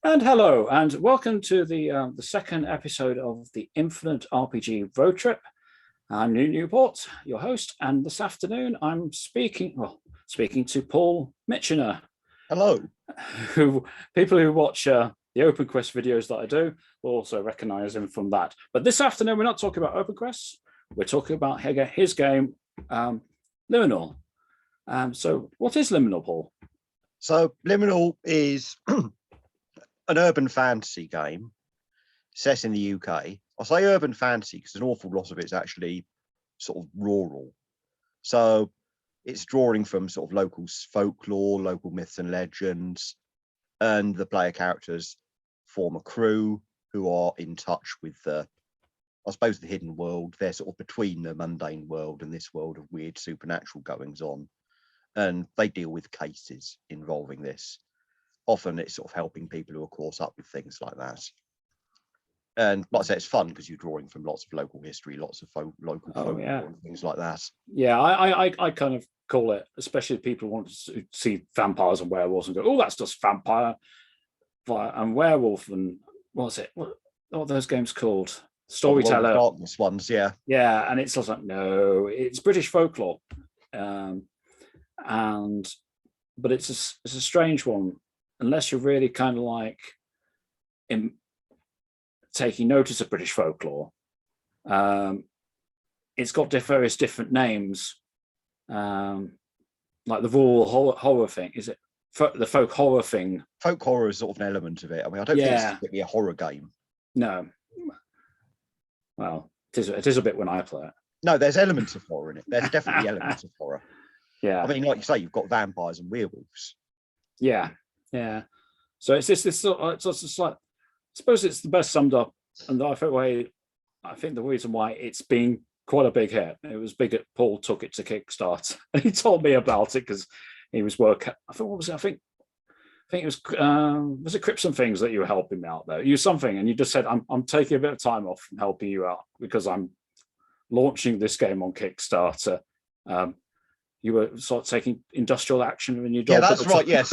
And hello, and welcome to the second episode of the Infinite RPG Road Trip. I'm New Newport, your host, and this afternoon I'm speaking to Paul Mitchener. Hello. Who people who watch the Open Quest videos that I do will also recognise him from that. But this afternoon we're not talking about Open Quest. We're talking about his game, Liminal. So, what is Liminal, Paul? So, Liminal is an urban fantasy game set in the UK. I say urban fantasy because an awful lot of it's actually sort of rural. So it's drawing from sort of local folklore, local myths and legends, and the player characters form a crew who are in touch with the hidden world. They're sort of between the mundane world and this world of weird supernatural goings on. And they deal with cases involving this. Often it's sort of helping people who are caught up with things like that. And like I say, it's fun because you're drawing from lots of local history, lots of local folklore and things like that. Yeah, I kind of call it, especially if people want to see vampires and werewolves and go, oh, that's just vampire and werewolf and what's it? What are those games called? Storyteller. Darkness ones, yeah. Yeah, and it's like, no, it's British folklore. But it's a strange one. Unless you're really kind of like taking notice of British folklore, it's got various different names, like the rural horror thing. Is it the folk horror thing? Folk horror is sort of an element of it. I mean, I don't think it's going to be a horror game. No. Well, it is a bit when I play it. No, there's elements of horror in it. There's definitely elements of horror. Yeah. I mean, like you say, you've got vampires and werewolves. Yeah. Yeah, so it's just like, I suppose it's the best summed up, and I think the reason why it's been quite a big hit. It was big. Paul took it to Kickstarter, and he told me about it because he was working. I thought, what was it? I think it was it Crips and Things that you were helping me out there. You something, and you just said, I'm taking a bit of time off from helping you out because I'm launching this game on Kickstarter. You were sort of taking industrial action when you. Yeah, that's right. Yeah,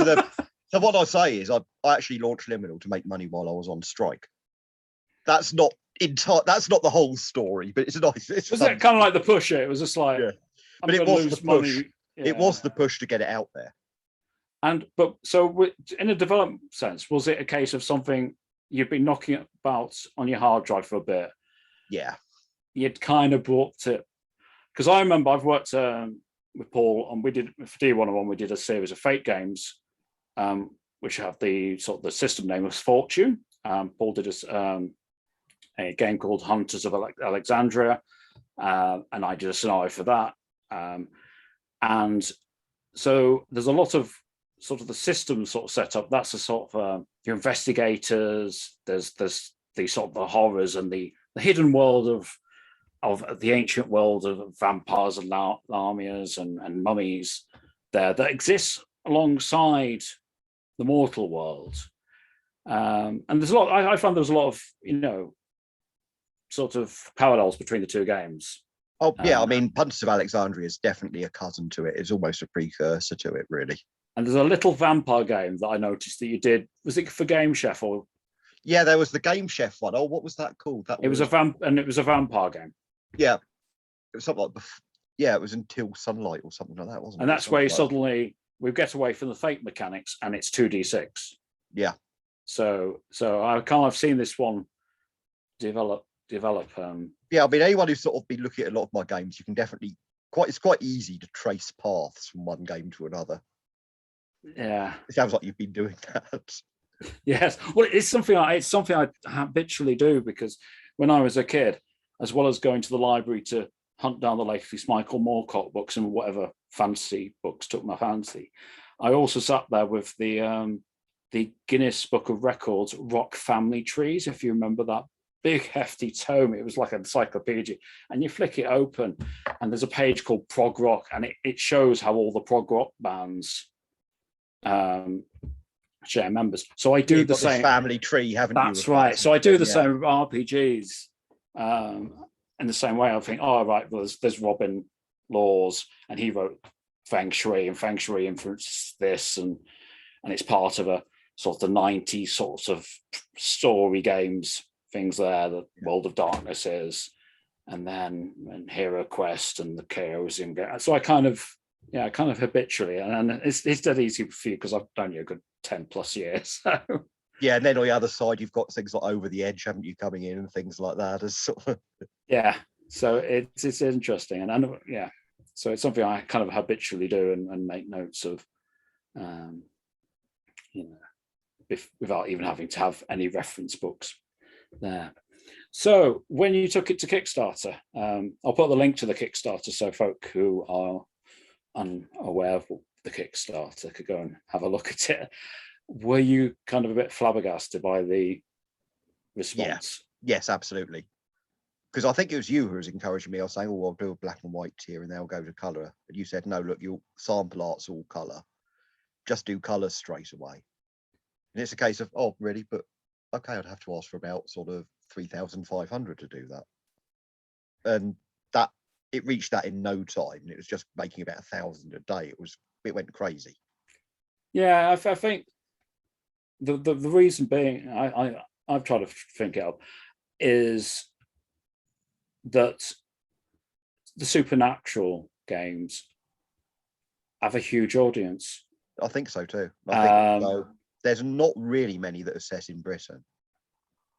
so what I say is I actually launched Liminal to make money while I was on strike. That's not the whole story, but it's nice. Was that kind of like the push? It was just like, yeah. But it was the push. Yeah. It was the push to get it out there. But so in a development sense, was it a case of something you've been knocking about on your hard drive for a bit? Yeah. You'd kind of brought it, because I remember I've worked with Paul, and we did for D101. We did a series of Fate games. Which have the system name of Fortune. Paul did a game called Hunters of Alexandria, and I did a scenario for that. And so there's a lot of sort of the system sort of set up. That's a sort of your investigators. There's the sort of the horrors and the hidden world of the ancient world of vampires and lamias and mummies there that exists alongside the mortal world, and there's a lot. I found there was a lot of sort of parallels between the two games. Oh yeah, I mean, Hunters of Alexandria is definitely a cousin to it. It's almost a precursor to it, really. And there's a little vampire game that I noticed that you did. Was it for Game Chef or? Yeah, there was the Game Chef one. Oh, what was that called? It was a vampire game. Yeah, it was something like it was Until Sunlight or something like that, wasn't it? And that's where suddenly we get away from the fate mechanics, and it's 2d6. Yeah. So I kind of seen this one develop. Yeah, I mean, anyone who's sort of been looking at a lot of my games, you can definitely it's quite easy to trace paths from one game to another. Yeah. It sounds like you've been doing that. Yes. Well, it's something I habitually do, because when I was a kid, as well as going to the library to hunt down the latest Michael Moorcock books and whatever fantasy books took my fancy, I also sat there with the Guinness Book of Records Rock Family Trees, if you remember that big hefty tome. It was like an encyclopedia, and you flick it open and there's a page called Prog Rock, and it shows how all the prog rock bands share members. So I do the same family tree, haven't you? That's right. So I do the same with RPGs. In the same way, I think, oh, right, well, there's Robin Laws, and he wrote Feng Shui, and Feng Shui influences this, and it's part of a sort of the 90s sorts of story games, things there, the World of Darkness is, and then Hero Quest and the Chaosium game. So I kind of habitually, and it's dead easy for you because I've done you a good 10 plus years. So. Yeah, and then on the other side, you've got things like Over the Edge, haven't you, coming in and things like that as sort of. Yeah, so it's interesting, and yeah, so it's something I kind of habitually do and make notes of, without even having to have any reference books there. So when you took it to Kickstarter, I'll put the link to the Kickstarter so folk who are unaware of the Kickstarter could go and have a look at it. Were you kind of a bit flabbergasted by the response? Yeah. Yes, absolutely. Because I think it was you who was encouraging me. I was saying, "Oh, I'll do a black and white tier, and then I'll go to colour." But you said, "No, look, you'll sample art's all colour. Just do colours straight away." And it's a case of, "Oh, really?" But okay, I'd have to ask for about sort of 3,500 to do that, and that it reached that in no time. And it was just making about 1,000 a day. It went crazy. Yeah, I think the reason being, I've tried to think it up, is that the supernatural games have a huge audience. I think so too. I think so. There's not really many that are set in Britain.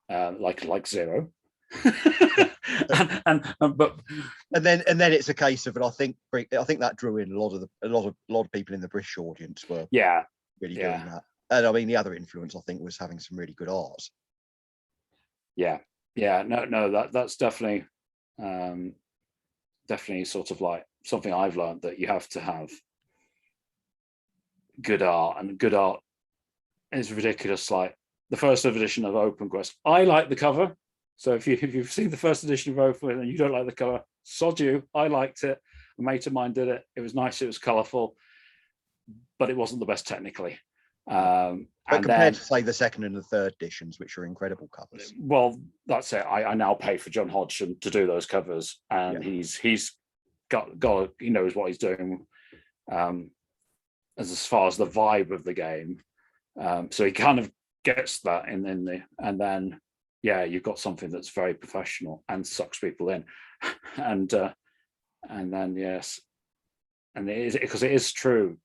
Like zero. But then it's a case of, and I think that drew in a lot of people in the British audience were really doing that. And I mean, the other influence I think was having some really good art. That's definitely sort of like something I've learned, that you have to have good art, and good art is ridiculous. Like the first edition of Open Quest, I like the cover. So if you've seen the first edition of Open and you don't like the cover, sod you. I liked it. A mate of mine did it. It was nice. It was colourful, but it wasn't the best technically. But compared to, say, the second and the third editions, which are incredible covers. Well, that's it. I now pay for John Hodgson to do those covers, and he's got he knows what he's doing as far as the vibe of the game. So he kind of gets that in the, and then you've got something that's very professional and sucks people in, and then yes, and it is, because it is true.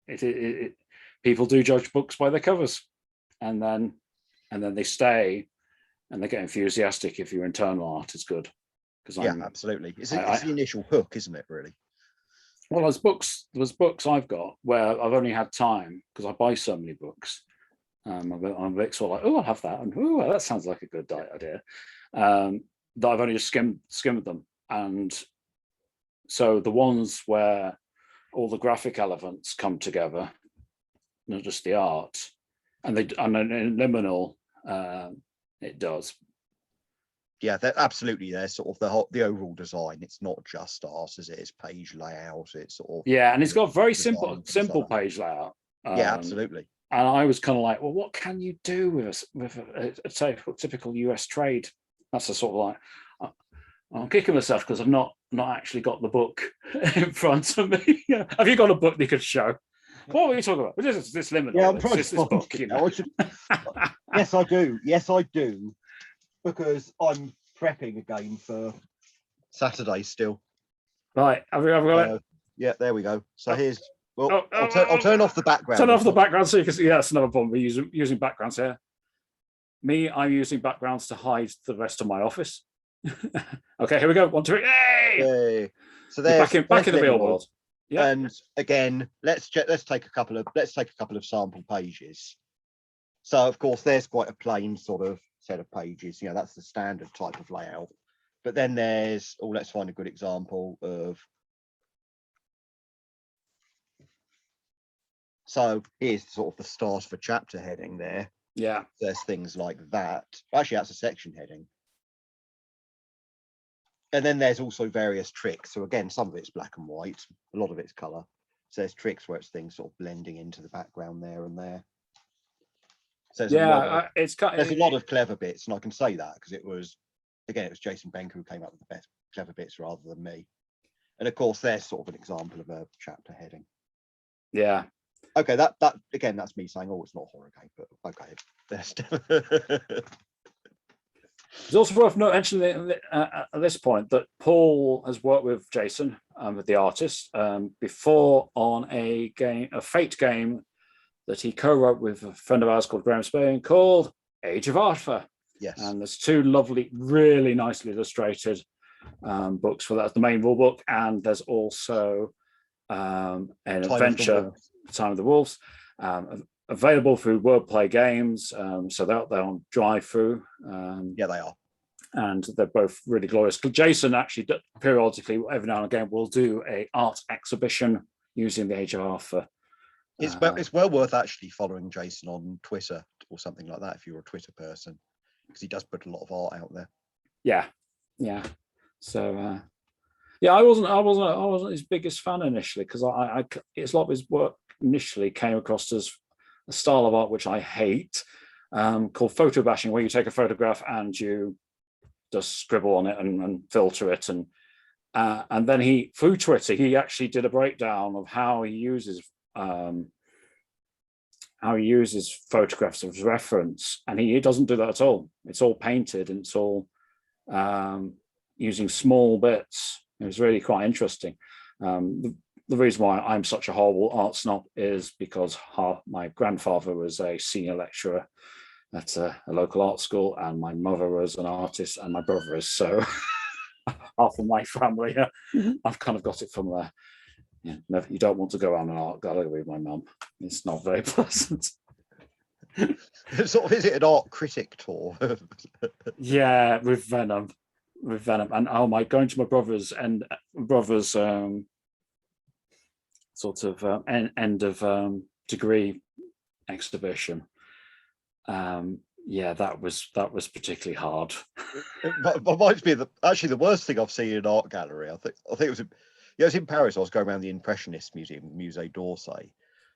It people do judge books by their covers, and then they stay and they get enthusiastic if your internal art is good. Because absolutely, it's the initial hook, isn't it? Really. Well, there's books I've got where I've only had time, because I buy so many books. I'm a bit sort of like, oh, I'll have that, and oh, that sounds like a good idea. That I've only just skimmed them, and so the ones where all the graphic elements come together, not just the art, and in Liminal, it does. Yeah, they're absolutely there. Sort of the overall design. It's not just art, as it is page layout. It's sort of and it's got very simple page layout. Absolutely. And I was kind of like, well, what can you do with a typical US trade? That's a sort of like, I'm kicking myself because I've not actually got the book in front of me. Have you got a book that you could show? What were you talking about? This Liminal. Yeah, I'm trying this book. You know? Yes, I do. Yes, I do. Because I'm prepping again for Saturday still. Right, have we got it? Yeah, there we go. So here's. Well, I'll turn off the background. Turn off the background so you can see. Yeah, that's another problem. We're using backgrounds here. I'm using backgrounds to hide the rest of my office. Okay, here we go. 1, 2, 3. Yay! So there's back in the real world. Yeah. And again, let's take a couple of sample pages. So of course, there's quite a plain sort of set of pages. You know, that's the standard type of layout. But then there's, let's find a good example of. So here's sort of the start of a chapter heading there. Yeah. There's things like that. Actually, that's a section heading. And then there's also various tricks. So again, some of it's black and white, a lot of it's color. So there's tricks where it's things sort of blending into the background there and there. So there's a lot of clever bits, and I can say that because it was Jason Benker who came up with the best clever bits rather than me. And of course, there's sort of an example of a chapter heading. Yeah. Okay, that again, that's me saying, oh, it's not a horror game, but okay. It's also worth mentioning at this point that Paul has worked with Jason, with the artist, before on a Fate game that he co-wrote with a friend of ours called Graham Spain called Age of Arthur. Yes. And there's two lovely, really nicely illustrated books for that. That's the main rule book, and there's also an adventure, Time of the Wolves, available through Wordplay Games. So they're out there on drive-through. Yeah, they are. And they're both really glorious. Jason actually periodically, every now and again, will do an art exhibition using the Age of Arthur. It's well worth actually following Jason on Twitter or something like that if you're a Twitter person, because he does put a lot of art out there. Yeah. So I wasn't his biggest fan initially, because it's a lot of his work initially came across as a style of art which I hate, called photo bashing, where you take a photograph and you just scribble on it and filter it, and then through Twitter he actually did a breakdown of how he uses photographs as reference, and he doesn't do that at all. It's all painted, and it's all using small bits. It was really quite interesting. The reason why I'm such a horrible art snob is because my grandfather was a senior lecturer at a local art school, and my mother was an artist, and my brother is. So half of my family, I've kind of got it from there. Yeah, you don't want to go around an art gallery with my mum. It's not very pleasant. Is it an art critic tour? Yeah, with Venom, and going to my brother's sort of end of degree exhibition. That was particularly hard. It reminds me of the worst thing I've seen in an art gallery. I think it was. It was in Paris. I was going around the Impressionist Museum, Musée d'Orsay.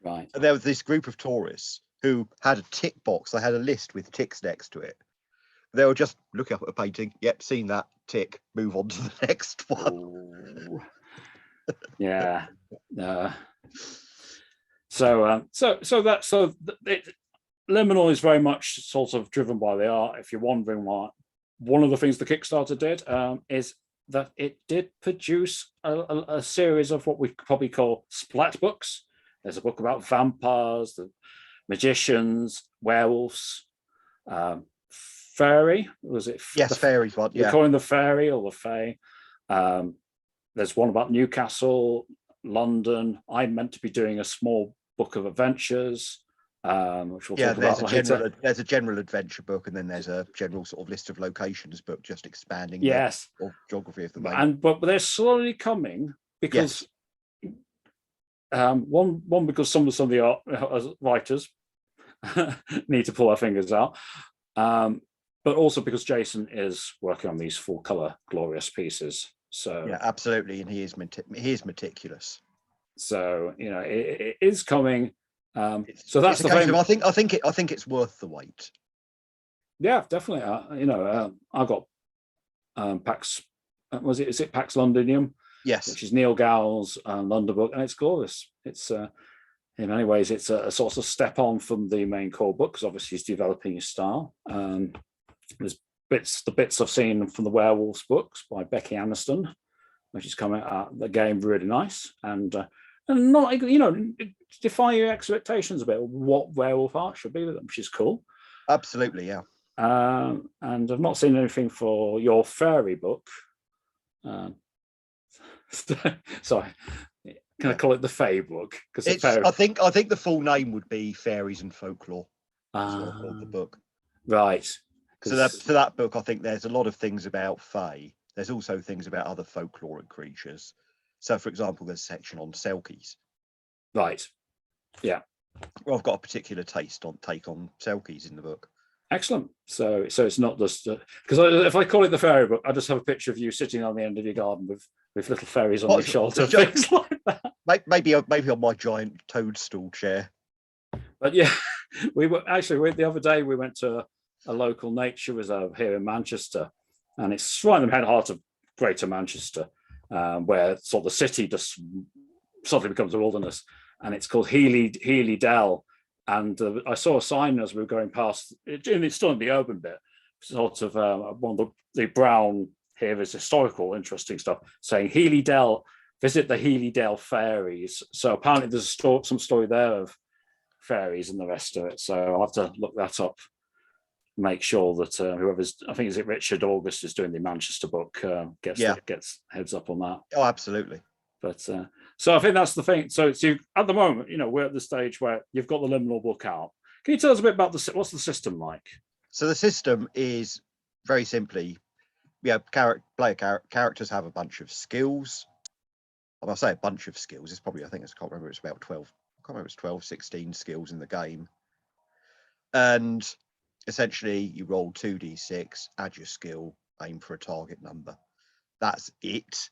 Right. And there was this group of tourists who had a tick box. They had a list with ticks next to it. They were just looking up at a painting. Yep, seen that, tick. Move on to the next one. Yeah. Liminal is very much sort of driven by the art. If you're wondering why, one of the things the Kickstarter did is that it did produce a series of what we probably call splat books. There's a book about vampires, the magicians, werewolves, fairy. Was it? Yes, fairies one. We're calling the fairy or the fae. There's one about Newcastle, London. I'm meant to be doing a small book of adventures. Which we'll talk about later. There's a general adventure book, and then there's a general sort of list of locations book, just expanding the geography of the main. But they're slowly coming because one because some of the art writers need to pull our fingers out, but also because Jason is working on these full color glorious pieces. So yeah, absolutely, and he is meticulous. So it is coming. So that's the thing. I think it's worth the wait. Yeah, definitely. I got PAX. Is it PAX Londinium? Yes, which is Neil Gowell's London book, and it's glorious. It's in many ways it's a sort of step on from the main core book, because obviously he's developing his style. There's the bits I've seen from the Werewolves books by Becky Aniston, which is coming out again really nice, and not defy your expectations about what werewolf art should be with them, which is cool. Absolutely, yeah. And I've not seen anything for your fairy book. Sorry, can I call it the Fae book? Because I think the full name would be Fairies and Folklore. Called the book. Right. So that book, I think there's a lot of things about Fae. There's also things about other folkloric creatures. So, for example, there's a section on Selkies. Right. Yeah. Well, I've got a particular take on Selkies in the book. Excellent. So it's not just because if I call it the fairy book, I just have a picture of you sitting on the end of your garden with little fairies on your shoulder, things like that. Maybe on my giant toadstool chair. But yeah, we were actually the other day we went to a local nature reserve here in Manchester, and it's right in the heart of Greater Manchester, where sort of the city just suddenly becomes a wilderness. and it's called Healy Dell. And I saw a sign as we were going past, and it's still in the urban bit, sort of one of the brown here is historical, interesting stuff, saying Healy Dell, visit the Healy Dell Fairies. So apparently there's some story there of fairies and the rest of it. So I'll have to look that up, make sure that whoever's, I think is it Richard August is doing the Manchester book, gets heads up on that. Oh, absolutely. But so I think that's the thing. So it's at the moment, we're at the stage where you've got the liminal book out. Can you tell us a bit about what's the system like? So the system is very simply, characters have a bunch of skills. When I say a bunch of skills, it's probably, I can't remember, it's about 12. I can't remember, it's 12, 16 skills in the game. And essentially you roll 2d6, add your skill, aim for a target number. That's it.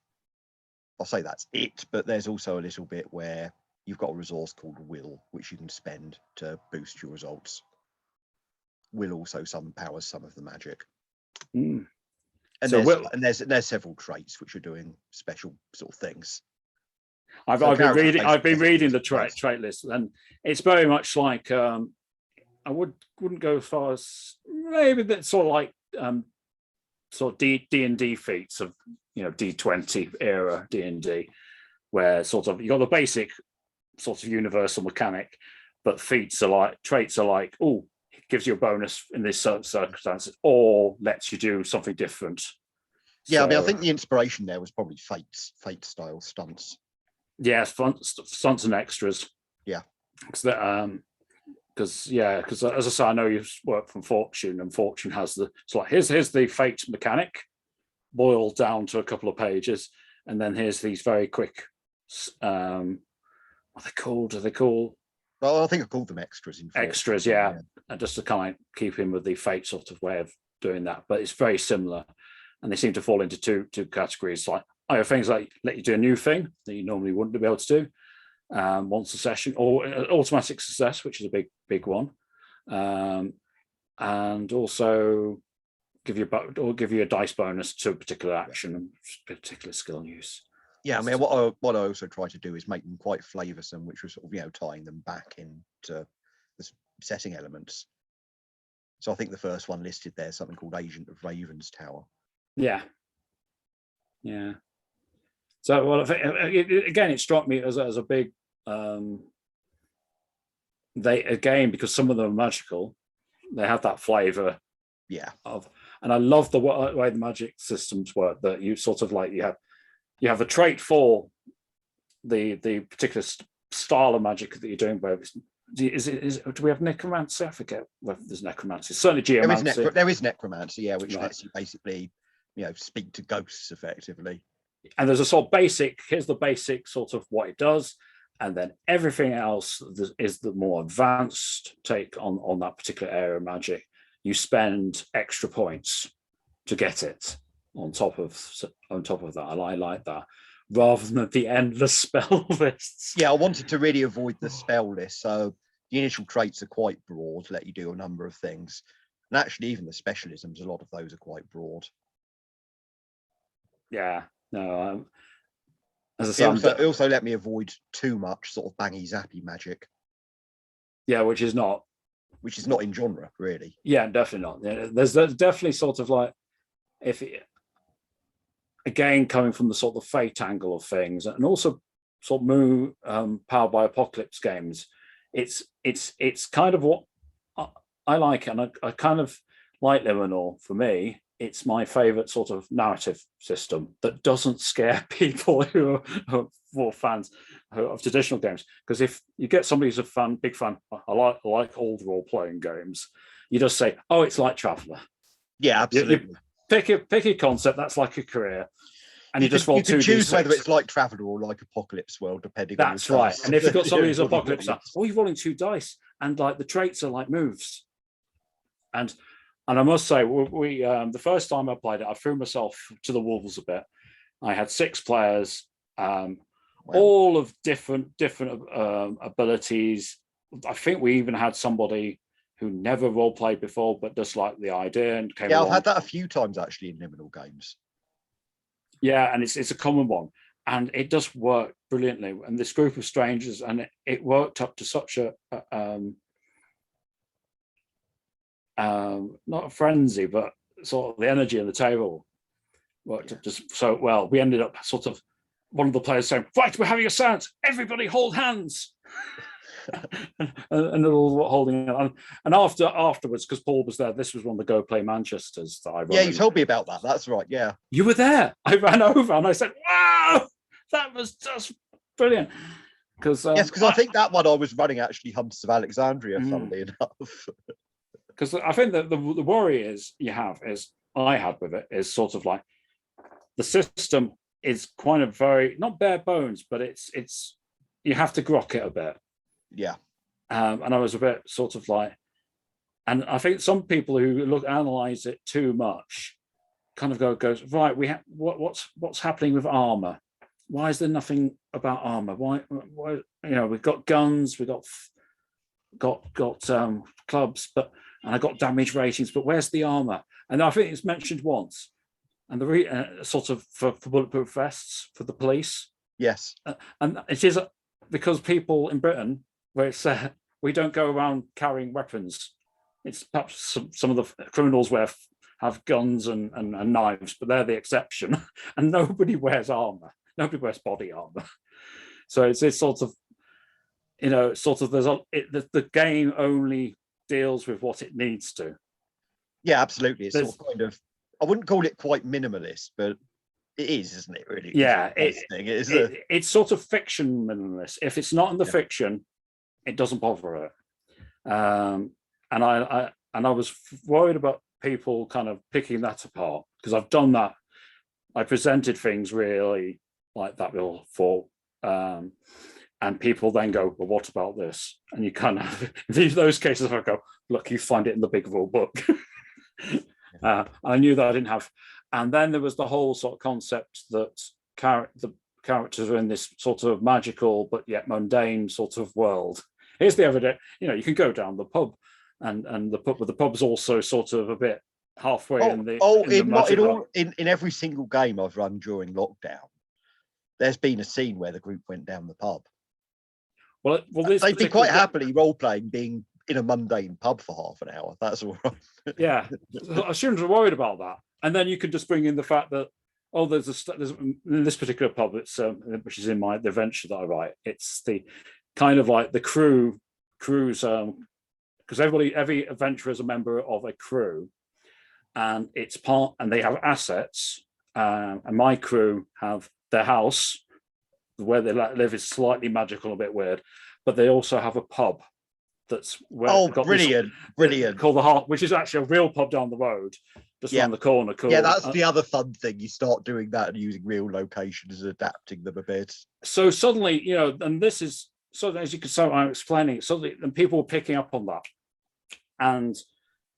I'll say that's it, but there's also a little bit where you've got a resource called Will, which you can spend to boost your results. Will also powers some of the magic. Mm. And so there's several traits which are doing special sort of things. I've been reading the trait list, and it's very much like I wouldn't go as far as maybe that sort of like sort of D&D feats of D20 era D&D, where sort of you got the basic sort of universal mechanic, but traits are like, oh, it gives you a bonus in this certain circumstances, or lets you do something different. Yeah, so, I think the inspiration there was probably fate style stunts. Yeah, stunts and extras. Yeah, because as I say, I know you've worked from Fortune, and Fortune has it's like here's the fate mechanic boiled down to a couple of pages, and then here's these very quick what are they called? Well, I think I called them extras. Extras, yeah. And just to kind of keep in with the fate sort of way of doing that, but it's very similar, and they seem to fall into two categories. Like I have things like let you do a new thing that you normally wouldn't be able to do once a session, or automatic success, which is a big one, and also give you a dice bonus to a particular action and particular skill use. Yeah, I mean, what I also try to do is make them quite flavoursome, which was sort of tying them back into the setting elements. So I think the first one listed there is something called Agent of Raven's Tower. Yeah. So, well, it struck me as a big. Because some of them are magical, they have that flavour. Yeah. And I love the way the magic systems work. That you sort of like you have a trait for the particular style of magic that you're doing. Where do we have necromancy? I forget whether there's necromancy. Certainly geomancy. There is necromancy, yeah, which lets you basically speak to ghosts effectively. And there's a sort of basic, here's the basic sort of what it does. And then everything else is the more advanced take on that particular area of magic. You spend extra points to get it on top of that. I like that, rather than the endless spell lists. Yeah, I wanted to really avoid the spell list. So the initial traits are quite broad, let you do a number of things. And actually, even the specialisms, a lot of those are quite broad. Yeah, no. As I say, it also let me avoid too much sort of bangy zappy magic. Yeah, which is not in genre, really. Yeah, definitely not. Yeah, there's definitely sort of like, again coming from the sort of fate angle of things, and also sort of Moo Powered by Apocalypse games. It's kind of what I like, and I kind of like Liminal. For me, it's my favorite sort of narrative system that doesn't scare people who are more fans of traditional games. Because if you get somebody who's a big fan, I like old role-playing games, you just say, oh, it's like Traveller. Yeah, absolutely. You pick a concept that's like a career, and you just roll 2d6. Choose whether it's like Traveller or like Apocalypse World, depending on that's right. And if you've got somebody who's Apocalypse, you're rolling 2 dice, and like the traits are like moves. And I must say, we the first time I played it, I threw myself to the wolves a bit. I had 6 players, wow. All of different abilities. I think we even had somebody who never role played before, but just liked the idea and came along. I've had that a few times actually in Liminal games. Yeah, and it's a common one. and it just worked brilliantly. And this group of strangers, and it worked up to such a not a frenzy, but sort of the energy of the table worked up just so well. We ended up sort of one of the players saying, "Right, we're having a seance. Everybody hold hands." and they're all holding it. And afterwards, because Paul was there, this was one of the Go Play Manchesters that I run. Yeah, you told me about that. That's right. Yeah, you were there. I ran over and I said, "Wow, that was just brilliant." Because yes, because I think that one I was running actually Hunters of Alexandria, funnily enough. Because I think that the worry I had with it is sort of like the system is kind of very not bare bones, but it's you have to grok it a bit. Yeah. And I was a bit sort of like, and I think some people who analyze it too much kind of goes right. We have what's happening with armor? Why is there nothing about armor? Why we've got guns, we've got clubs, and I got damage ratings, but where's the armor? And I think it's mentioned once, and the sort of for bulletproof vests for the police. Yes, and it is because people in Britain, where it's we don't go around carrying weapons. It's perhaps some of the criminals have guns and knives, but they're the exception, and nobody wears armor. Nobody wears body armor. So it's sort of, there's the game only deals with what it needs to. Yeah, absolutely. It's sort of kind of, I wouldn't call it quite minimalist, but it is, isn't it? Really? Yeah, it's sort of fiction minimalist. If it's not in the fiction, it doesn't bother it. And I was worried about people kind of picking that apart, because I've done that. I presented things really like that before. And people then go, "Well, what about this?" And you kind of, in those cases, I go, "Look, you find it in the big rule book." I knew that I didn't have. And then there was the whole sort of concept that the characters are in this sort of magical but yet mundane sort of world. Here's the evidence. You can go down the pub, and the pub's also sort of a bit halfway in every single game I've run during lockdown, there's been a scene where the group went down the pub. Well, they'd be quite happily role playing being in a mundane pub for half an hour. That's all right. Yeah, I shouldn't have worried about that. And then you could just bring in the fact that there's in this particular pub, it's which is in the venture that I write. It's the kind of like the crew's because every adventurer is a member of a crew, and they have assets. And my crew have their house where they live is slightly magical, a bit weird, but they also have a pub that's where brilliant called the Heart, which is actually a real pub down the road, just around the corner. Cool. Yeah, that's the other fun thing. You start doing that and using real locations and adapting them a bit. So suddenly, and this is so as you can tell, I'm explaining suddenly, and people were picking up on that, and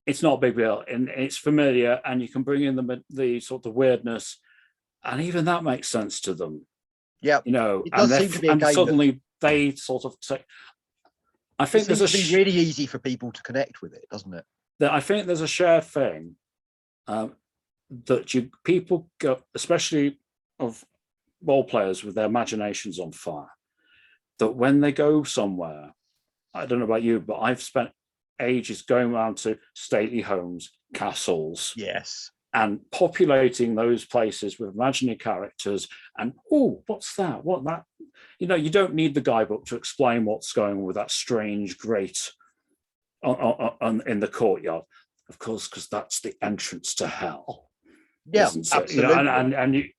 it's not a big deal, and it's familiar, and you can bring in the sort of weirdness, and even that makes sense to them. Yeah, and suddenly they sort of say, I think it seems to be really easy for people to connect with it, doesn't it? I think there's a shared thing that people go, especially of role players with their imaginations on fire, that when they go somewhere, I don't know about you, but I've spent ages going around to stately homes, castles, yes, and populating those places with imaginary characters. And what's that? What that? You don't need the guidebook to explain what's going on with that strange grate in the courtyard, of course, because that's the entrance to hell. Yeah, absolutely.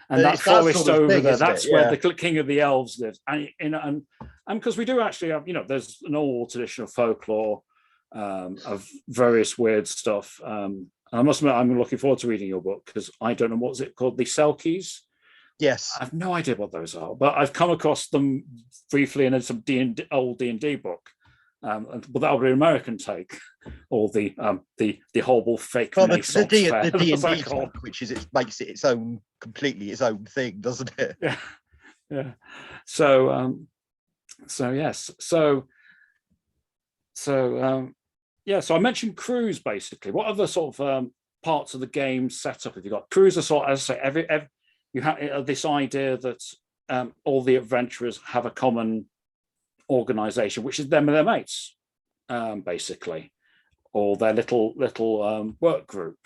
And that forest over there, that's where the king of the elves lives. And because we do actually have, there's an old tradition of folklore of various weird stuff. I must admit, I'm looking forward to reading your book, because I don't know, what's it called? The Selkies? Yes. I have no idea what those are, but I've come across them briefly in some old D&D book. But that would be an American take, or the horrible fake the D&D talk, which is it makes it completely its own thing, doesn't it? Yeah. So yes. So I mentioned crews basically. What other sort of parts of the game setup have you got? Crews are sort of, as I say, you have this idea that all the adventurers have a common organization, which is them and their mates, basically, or their little work group.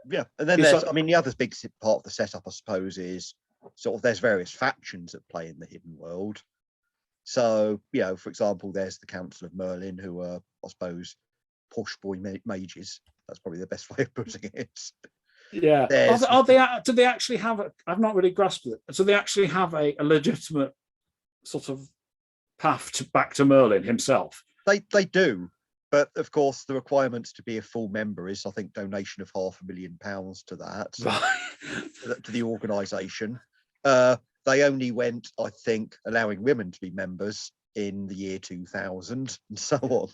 Yeah, and then there's, I mean, the other big part of the setup, I suppose, is sort of there's various factions that play in the hidden world. So, you know, for example, there's the Council of Merlin, who are, I suppose, posh boy mages. That's probably the best way of putting it. Yeah. Do they actually have I've not really grasped it. So they actually have a legitimate sort of path back to Merlin himself? They do. But of course, the requirements to be a full member is, I think, donation of £500,000 to that, to the organisation. They only went, I think, allowing women to be members in the year 2000 and so on.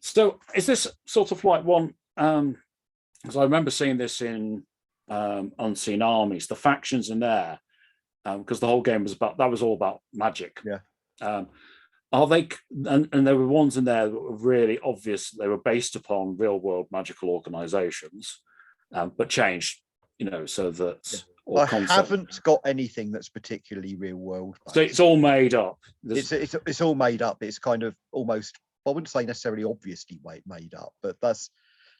So is this sort of like one, because I remember seeing this in Unseen Armies, the factions in there, because the whole game was all about magic. Yeah. Are they, and there were ones in there that were really obvious, they were based upon real world magical organizations, but changed, you know, so that I haven't got anything that's particularly real world based. So it's all made up. It's all made up. It's kind of almost, I wouldn't say necessarily obviously made up, but that's,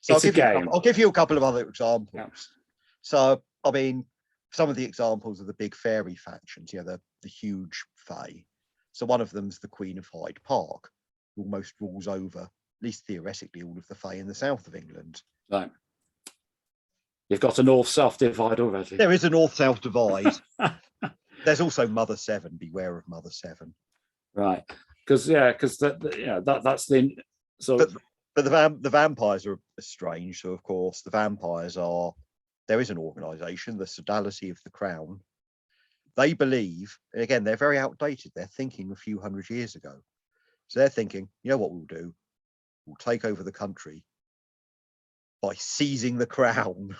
so I'll give you a couple of other examples. Yeah. So, I mean, some of the examples of the big fairy factions, you know, the huge fae. So one of them's the Queen of Hyde Park, who almost rules over, at least theoretically, all of the fae in the south of England. Right. You've got a north-south divide already. There is a north-south divide. There's also Mother Seven. Beware of Mother Seven. Right. Because that's the so. But the vampires are strange. So of course the vampires are. There is an organisation, the Sodality of the Crown. They believe, and again, they're very outdated. They're thinking a few hundred years ago. So they're thinking, you know what we'll do? We'll take over the country by seizing the crown.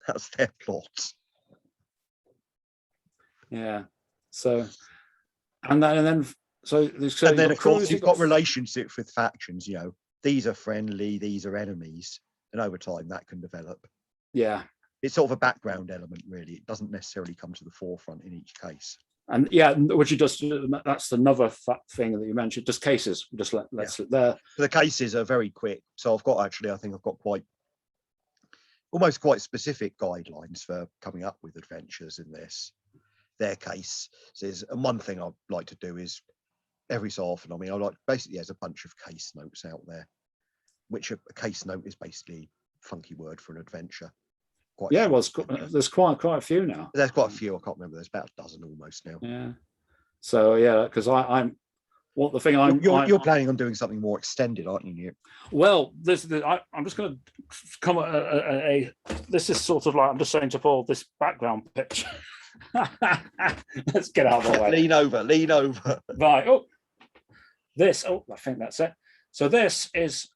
That's their plot. Yeah. So, and then of course you've got relationships with factions. You know, these are friendly, these are enemies, and over time that can develop. Yeah. It's sort of a background element, really. It doesn't necessarily come to the forefront in each case. And yeah, which you just, that's another thing that you mentioned, just cases. Just let's there. The cases are very quick. So I've got almost quite specific guidelines for coming up with adventures in their case. And one thing I'd like to do is every so often, I mean, I like basically there's a bunch of case notes out there, which a case note is basically a funky word for an adventure. There's quite a few now. There's quite a few. I can't remember. There's about a dozen almost now. Yeah. So yeah, because I'm you're planning on doing something more extended, aren't you? Well, I'm just going to come this is sort of like, I'm just saying to Paul, this background picture. Let's get out of the way. Lean over. Right. I think that's it. So this is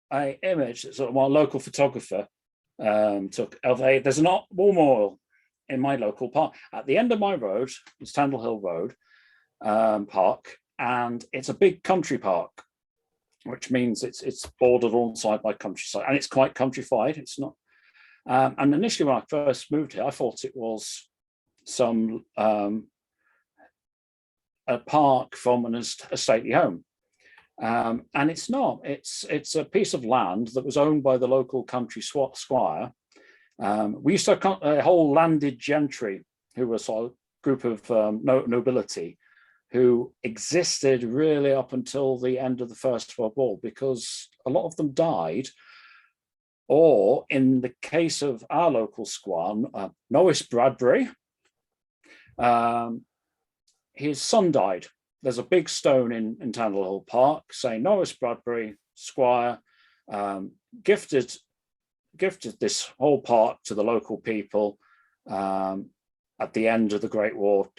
an image that sort of my local photographer took of there's an war memorial in my local park at the end of my road. It's Tandle Hill Road park, and it's a big country park, which means it's bordered on side by countryside, and it's quite countrified. It's not. And initially, when I first moved here, I thought it was some a park from a stately home. And it's not. It's a piece of land that was owned by the local country squire. We used to have a whole landed gentry who was a group of nobility who existed really up until the end of the First World War, because a lot of them died, or in the case of our local squire, Norris Bradbury, his son died. There's a big stone in Tandle Hill Park saying Norris Bradbury, Squire, gifted this whole park to the local people at the end of the Great War,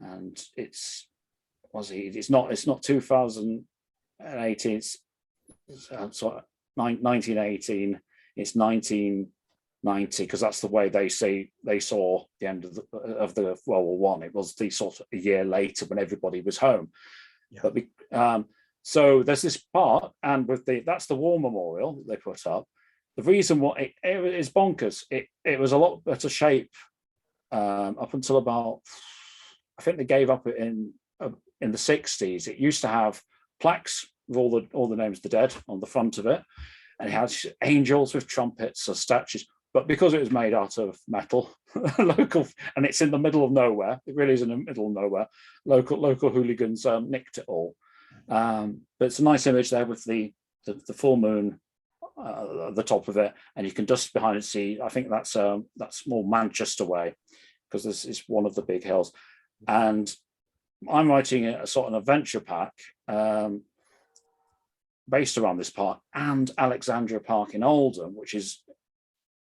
and it's not 2018. It's 1918. It's 1990, because that's the way they saw the end of the World War One. It was the sort of a year later when everybody was home. Yeah. But so there's this part, and that's the war memorial that they put up, the reason why it is bonkers. It was a lot better shape up until about, I think they gave up in the 60s. It used to have plaques with all the names of the dead on the front of it, and it had angels with trumpets or statues. But because it was made out of metal, local, and it's in the middle of nowhere, it really is in the middle of nowhere. Local hooligans nicked it all. But it's a nice image there with the full moon at the top of it, and you can just behind it see. I think that's more Manchester way, because this is one of the big hills. And I'm writing a sort of adventure pack based around this park and Alexandria Park in Oldham, which is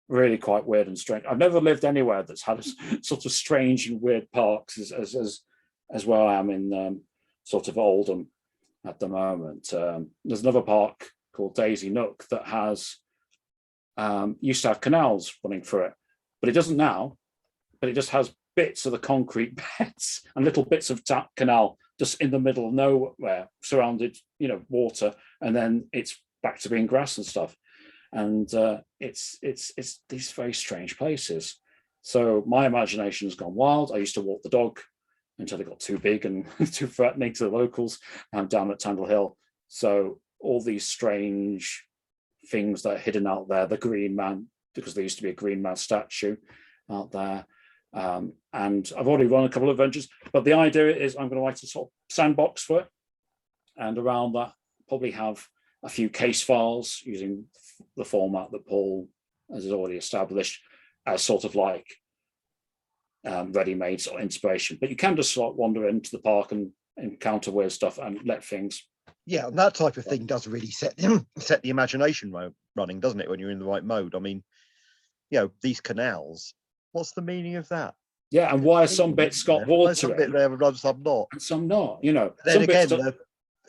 really quite weird and strange. I've never lived anywhere that's had a sort of strange and weird parks as where I am in sort of Oldham at the moment. There's another park called Daisy Nook that has used to have canals running through it, but it doesn't now. But it just has bits of the concrete beds and little bits of tap canal just in the middle of nowhere, surrounded, water, and then it's back to being grass and stuff. And it's these very strange places. So my imagination has gone wild. I used to walk the dog until it got too big and too threatening to the locals down at Tandle Hill. So all these strange things that are hidden out there, the Green Man, because there used to be a Green Man statue out there. And I've already run a couple of adventures, but the idea is I'm going to write a sort of sandbox for it. And around that, probably have a few case files using the format that Paul has already established as sort of like ready-made sort of inspiration. But you can just sort of wander into the park and encounter weird stuff and let things. Yeah, and that type of thing does really set the imagination running, doesn't it? When you're in the right mode. I mean, these canals. What's the meaning of that? Yeah, and why are some bits got water? Some bit there and some not. And some not. Then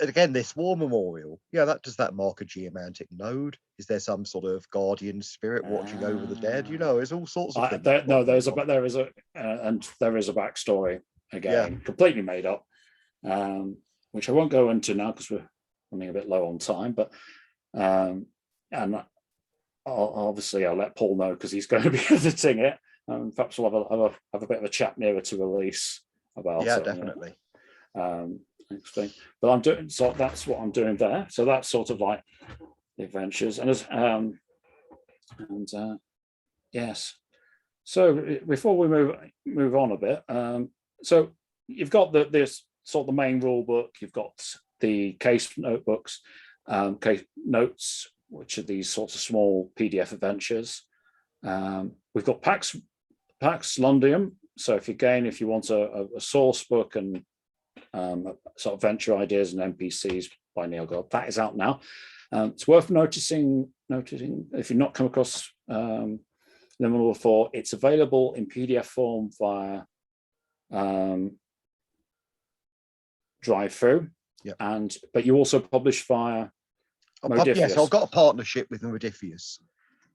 again, this war memorial. Yeah, does that mark a geomantic node? Is there some sort of guardian spirit watching over the dead? There's all sorts of things. There is a backstory again, completely made up, which I won't go into now because we're running a bit low on time. But and I'll let Paul know because he's going to be editing it. Perhaps we'll have a bit of a chat nearer to release about it. Yeah, definitely. Explain. But I'm doing, so that's what I'm doing there. So that's sort of like the adventures and yes. So before we move on a bit, so you've got this sort of the main rule book. You've got the case notebooks, case notes, which are these sorts of small PDF adventures. We've got Pax Lundium. So if you want a source book and sort of venture ideas and NPCs by Neil Gold, that is out now. It's worth noticing if you've not come across Liminal before, it's available in PDF form via drive-through. Yeah. But you also publish via Modiphius. Yes, I've got a partnership with Modiphius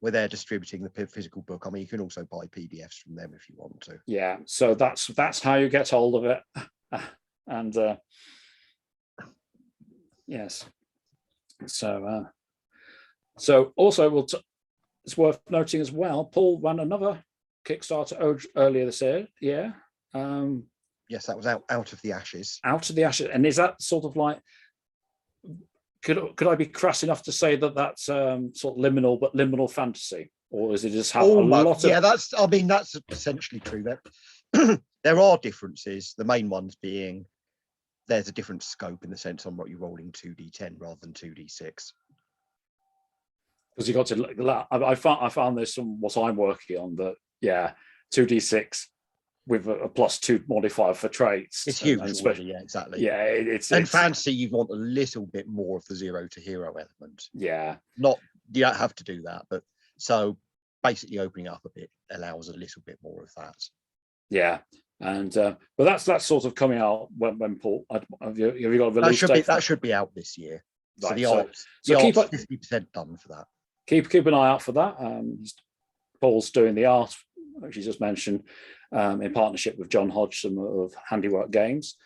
where they're distributing the physical book. I mean, you can also buy PDFs from them if you want to. Yeah, so that's how you get hold of it. And yes, so also it's worth noting as well, Paul ran another Kickstarter earlier this year. Yes, that was out of the ashes. Out of the ashes, and is that sort of like? Could I be crass enough to say that that's sort of liminal, but liminal fantasy, or is it just have a lot of? Yeah, that's essentially true. There are differences. The main ones being there's a different scope in the sense on what you're rolling 2d10 rather than 2d6. Because you got to, I found there's some what I'm working on that 2d6 with a +2 modifier for traits. It's huge, yeah, exactly. Yeah, it's fancy. You want a little bit more of the 0 to hero element. Yeah, you don't have to do that, but so basically opening up a bit allows a little bit more of that. Yeah, and but that's sort of coming out when Paul. Have you got a release date? That should be out this year. Right, so the art's 50% done for that. Keep an eye out for that. Paul's doing the art, which you just mentioned, in partnership with John Hodgson of Handiwork Games.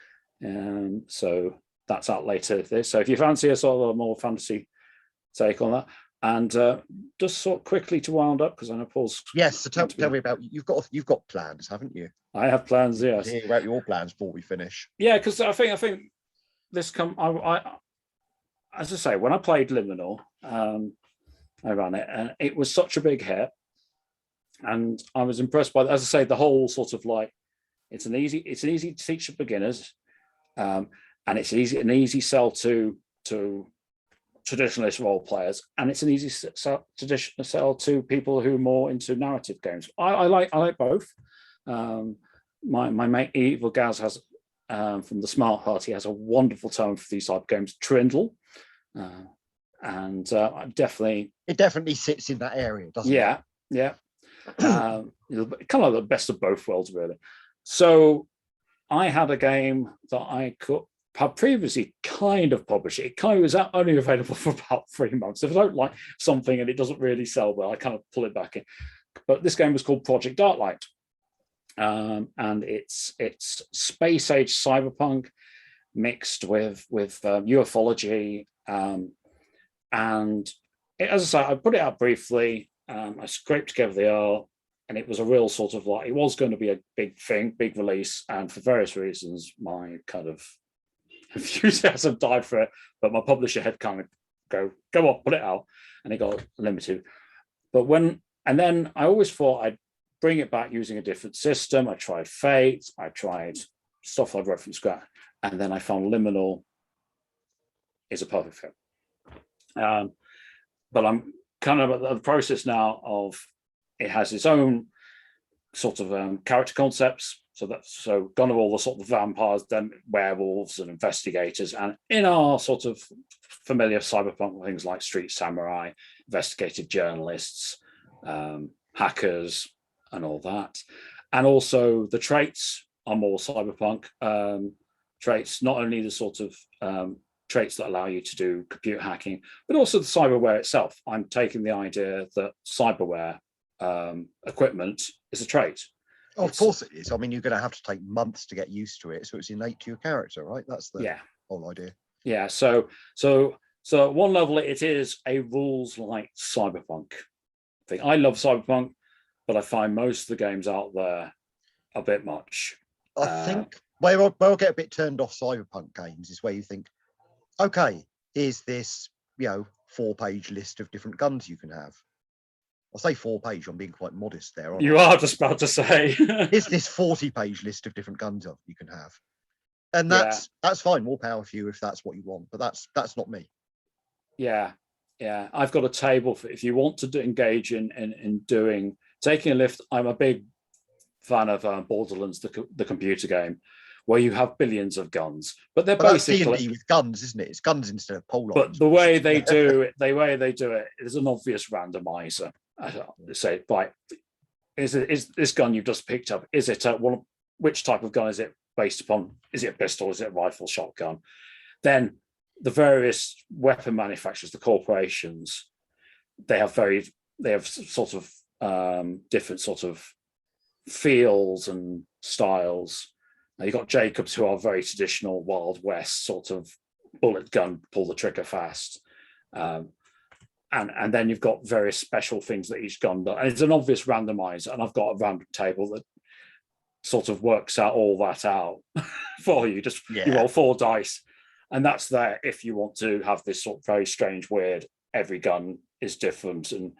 So that's out later this. So if you fancy a sort of a more fantasy take on that, And just sort of quickly to wound up, because I know Paul's. Yes, so tell me about, you've got plans, haven't you? I have plans, yes. Hear about your plans before we finish. Yeah, because I think this I as I say, when I played Liminal, I ran it, and it was such a big hit, and I was impressed by, as I say, the whole sort of like it's an easy to teach to beginners, and it's an easy sell to traditionalist role players, and it's an easy sell to people who are more into narrative games. I like both. My mate Evil Gaz has from the Smart Party has a wonderful term for these type of games, trindle, and it definitely sits in that area, doesn't it? Yeah. Kind of the best of both worlds, really. So I had a game that I had previously kind of published. It kind of was only available for about 3 months. If I don't like something and it doesn't really sell well, I kind of pull it back in. But this game was called Project Darklight. And it's space age cyberpunk mixed with ufology, and as I say, I put it out briefly. I scraped together the art, and it was a real sort of like, it was going to be a big thing, big release, and for various reasons my kind of enthusiasm died for it, but my publisher had kind of go on, put it out, and it got limited. And then I always thought I'd bring it back using a different system. I tried Fate, I tried stuff I'd read from scratch, and then I found Liminal is a perfect fit. But I'm kind of at the process now of, it has its own sort of character concepts. So gone are all the sort of vampires, then werewolves and investigators, and in our sort of familiar cyberpunk things like street samurai, investigative journalists, hackers, and all that. And also the traits are more cyberpunk traits, not only the sort of traits that allow you to do computer hacking, but also the cyberware itself. I'm taking the idea that cyberware equipment is a trait. Oh, of course it is. I mean, you're going to have to take months to get used to it, so it's innate to your character, right? That's the whole idea. Yeah. So at one level, it is a rules like cyberpunk thing. I love cyberpunk, but I find most of the games out there a bit much. I think where I get a bit turned off cyberpunk games is where you think, okay, is this 4-page list of different guns you can have? I'll say 4-page, I'm being quite modest there. You are just about to say. Is this 40-page list of different guns you can have? And that's fine, more power for you if that's what you want, but that's not me. Yeah. I've got a table for if you want to engage in taking a lift. I'm a big fan of Borderlands, the computer game, where you have billions of guns, but they're basically that's D&D with guns, isn't it? It's guns instead of pole But the way they do it is an obvious randomizer. Say, like, is this gun you've just picked up? Is it which type of gun is it based upon? Is it a pistol? Is it a rifle, shotgun? Then the various weapon manufacturers, the corporations, they have sort of different sort of feels and styles. Now you've got Jacobs, who are very traditional Wild West sort of bullet gun, pull the trigger fast. And then you've got various special things that each gun does. And it's an obvious randomizer. And I've got a random table that sort of works all that out for you. You roll 4 dice. And that's there if you want to have this sort of very strange, weird, every gun is different. And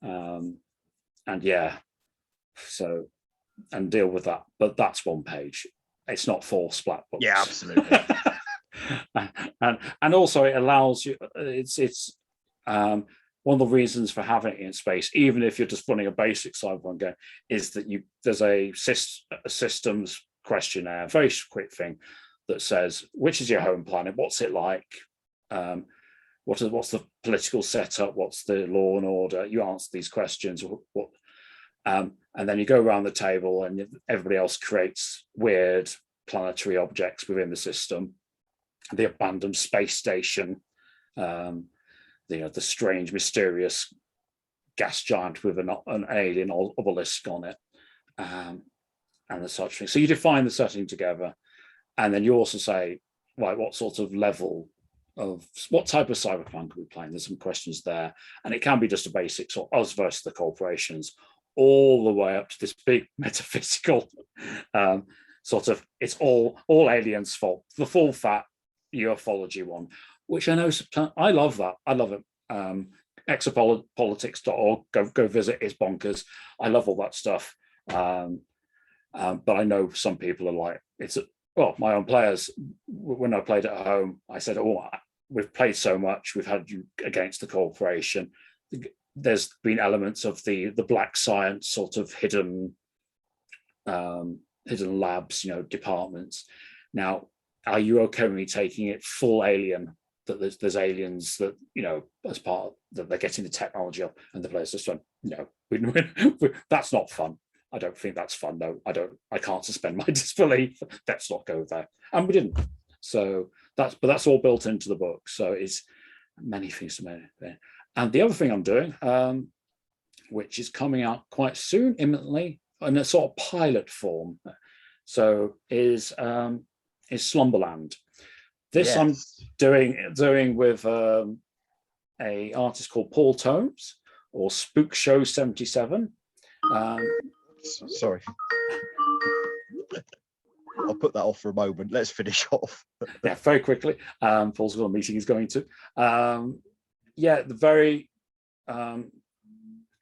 and deal with that. But that's 1 page. It's not 4 splat books. Yeah, absolutely. and also it allows you, it's one of the reasons for having it in space, even if you're just running a basic cyberpunk game, is that there's a systems questionnaire, a very quick thing that says, which is your home planet, what's it like, what's the political setup, what's the law and order. You answer these questions, and then you go around the table and everybody else creates weird planetary objects within the system, the abandoned space station, the strange, mysterious gas giant with an alien obelisk on it, and the such thing. So you define the setting together, and then you also say, right, what sort of level what type of cyberpunk are we playing. There's some questions there, and it can be just a basic sort of us versus the corporations, all the way up to this big metaphysical sort of it's all aliens' fault, the full fat ufology one, which I know sometimes I love that. I love it. Exopolitics.org, go visit, it's bonkers. I love all that stuff. But I know some people are like, well, my own players, when I played at home, I said, oh, we've played so much, we've had you against the corporation. There's been elements of the black science sort of hidden labs, departments. Now, are you okay with me taking it full alien, that there's aliens that, as part of, that they're getting the technology up, and the players just went, no, that's not fun. I don't think that's fun. No, I can't suspend my disbelief. Let's not go there. And we didn't. So that's all built into the book. So it's many things to many. And the other thing I'm doing, which is coming out quite soon, imminently, in a sort of pilot form, so is Slumberland. This yes. I'm doing with a artist called Paul Tomes, or Spook Show 77. Sorry. I'll put that off for a moment. Let's finish off. Yeah, very quickly. Paul's got a meeting he's going to. The very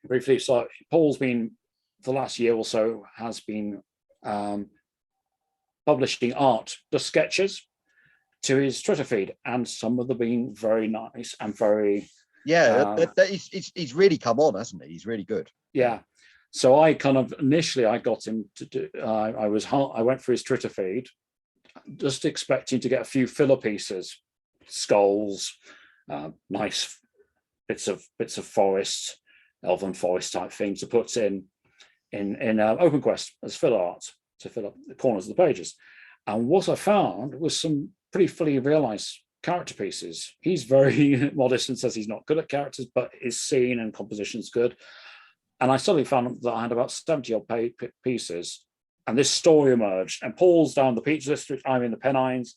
briefly, so Paul's been, the last year or so, has been publishing art, the sketches, to his Twitter feed, and some of them being very nice and very... he's really come on, hasn't he? He's really good. Yeah. So I kind of initially I got him to do. I went through his Twitter feed, just expecting to get a few filler pieces, skulls, nice bits of forest, elven forest type things to put in Open Quest as filler art to fill up the corners of the pages. And what I found was some pretty fully realized character pieces. He's very modest and says he's not good at characters, but his scene and composition's good. And I suddenly found that I had about 70 odd pieces, and this story emerged. And Paul's down the Peach District, I'm in the Pennines,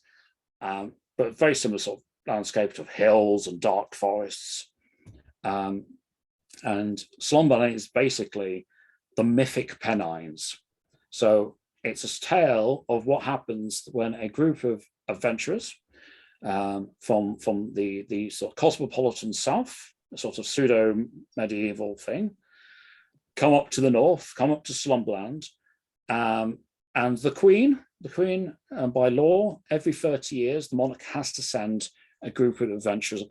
but very similar sort of landscape of hills and dark forests. And Slumberland is basically the mythic Pennines. So it's a tale of what happens when a group of adventurers from the sort of cosmopolitan south, a sort of pseudo medieval thing, come up to the north, come up to Slumberland, and the Queen, by law, every 30 years, the monarch has to send a group of adventurers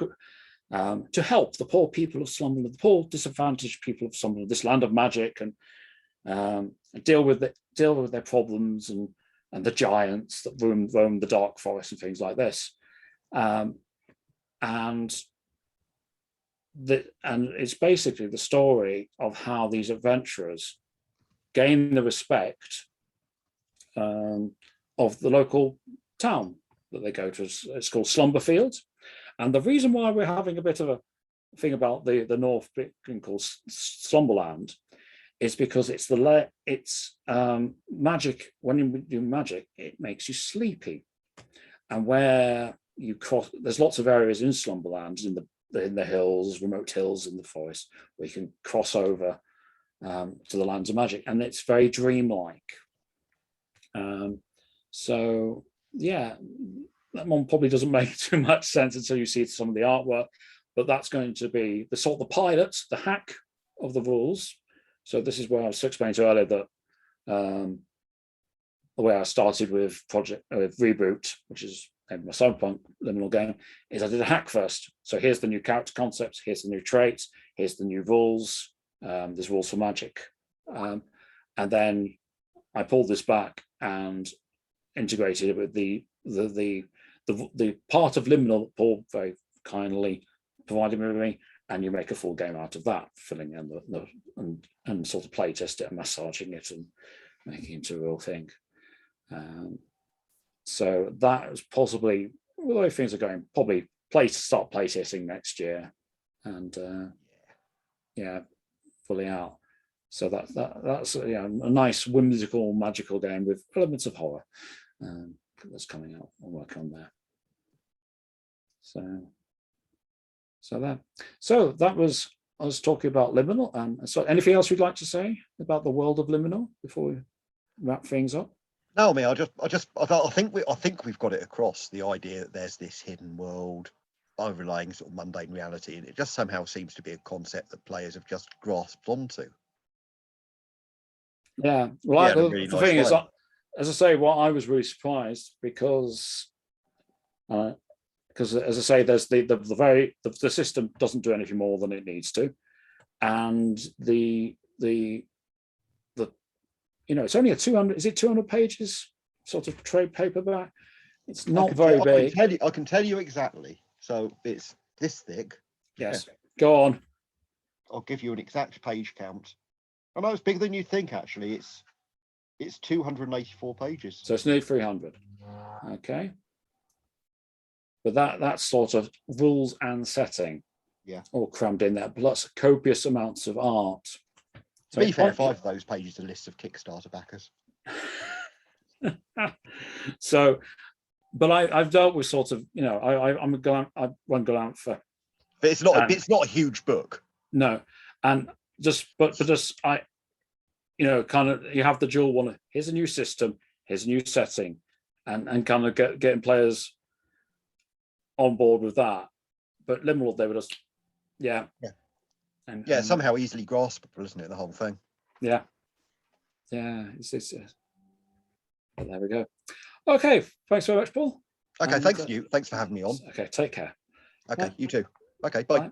to help the poor people of Slumberland, the poor disadvantaged people of Slumberland, this land of magic, and deal with their problems and the giants that roam the dark forest and things like this. And it's basically the story of how these adventurers gain the respect of the local town that they go to. It's called Slumberfield. And the reason why we're having a bit of a thing about the north bit called Slumberland is because it's magic. When you do magic, it makes you sleepy. And where you cross, there's lots of areas in Slumberland, in the hills, remote hills in the forest, where you can cross over to the lands of magic, and it's very dreamlike. So yeah, that one probably doesn't make too much sense until you see some of the artwork, but that's going to be the sort of the pilot, the hack of the rules. So this is where I was explaining to you earlier that the way I started with Reboot, which is my cyberpunk liminal game, is I did a hack first. So here's the new character concepts, here's the new traits, here's the new rules. There's rules for magic, and then I pulled this back and integrated it with the part of liminal that Paul very kindly provided with me, and you make a full game out of that, filling in and sort of play test it and massaging it and making it into a real thing. So that is possibly the way things are going. Probably start playtesting next year, and fully out. So that's a nice whimsical magical game with elements of horror that's coming out. I'll work on that. So that was us talking about Liminal. And so, anything else you'd like to say about the world of Liminal before we wrap things up? No, I mean, I think we've got it across, the idea that there's this hidden world overlaying sort of mundane reality, and it just somehow seems to be a concept that players have just grasped onto. Yeah, well, Yeah, in a really the nice thing is, way. as I say, what I was really surprised because as I say, there's the system doesn't do anything more than it needs to, and the it's only a 200 pages sort of trade paperback. It's not very big. I can tell you exactly. So it's this thick. Yes, go on. I'll give you an exact page count. I know it's bigger than you think. Actually, it's 284 pages. So it's nearly 300. Okay. But that's sort of rules and setting, all crammed in there, plus copious amounts of art. To be fair, 5 of those pages are lists of Kickstarter backers. So, but I've dealt with sort of, I'm one Galant for. But it's not a huge book. No, and kind of you have the dual one. Here's a new system. Here's a new setting, and kind of getting players on board with that. But Liminal, they were just, and somehow easily graspable, isn't it? The whole thing. Yeah. But there we go. Okay, thanks very much, Paul. Okay, thanks you. Thanks for having me on. Okay, take care. Okay, you too. Okay, bye.